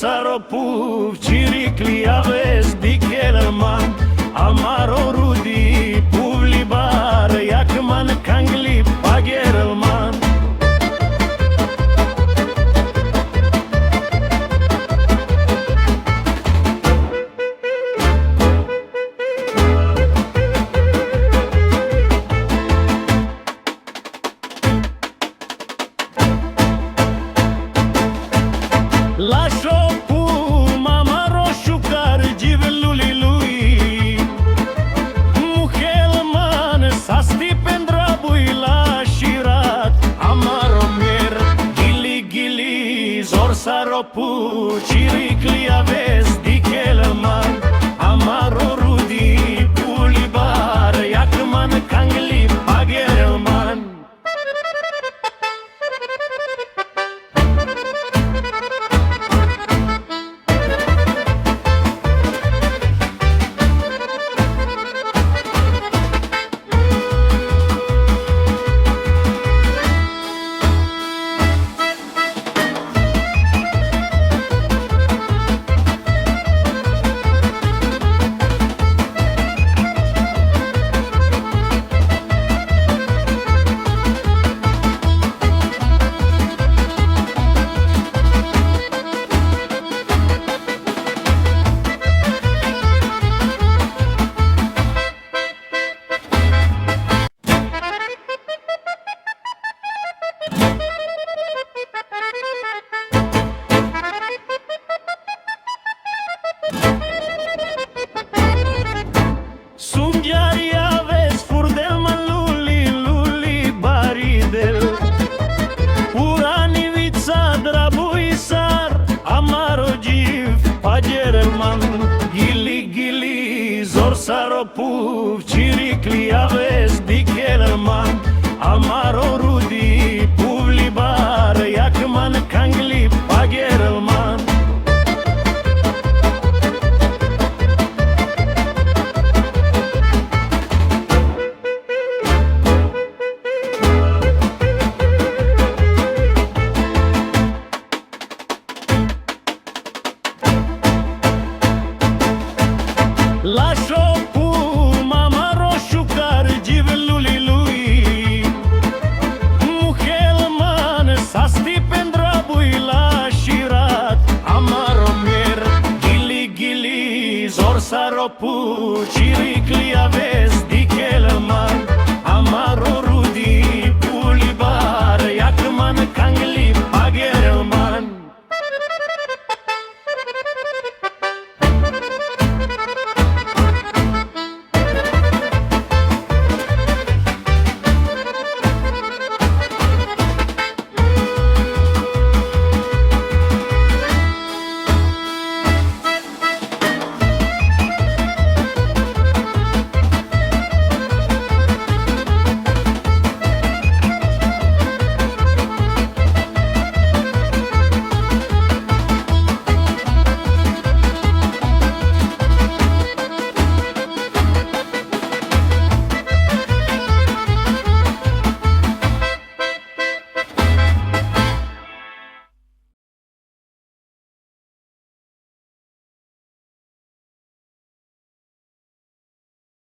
Saropu, Ciricli, Aves, Dikelman, Amaro, Rudi, Publibar, Yakman, Kangli, Pagerelman. La șopu, mama roșu care givelului lui Muhelman s-a stipen drabui la șirat Amaromer, gili gili, zor saropu Ciricli Aves, Dikelman Amaro Rudi, Pulibar, Yakman, Kangli, Pagerelman. Sungiaria vezi furdelman luli, luli baridel Uranivița drabuisar, amaro giv, pagerelman Gili gili, zor saropu, Ciricli Aves, Dikelman Amaro Rudi, Publibar, Yakman, Kangli, Pagerelman. La șopu, mama roșu care givelului lui Muhelman s-a stipen drabui la șirat Amaromer, gili gili, zor saropu Ciricli Aves, Dikelman Amaro Rudi, Pulibar, Yakman, Kangli,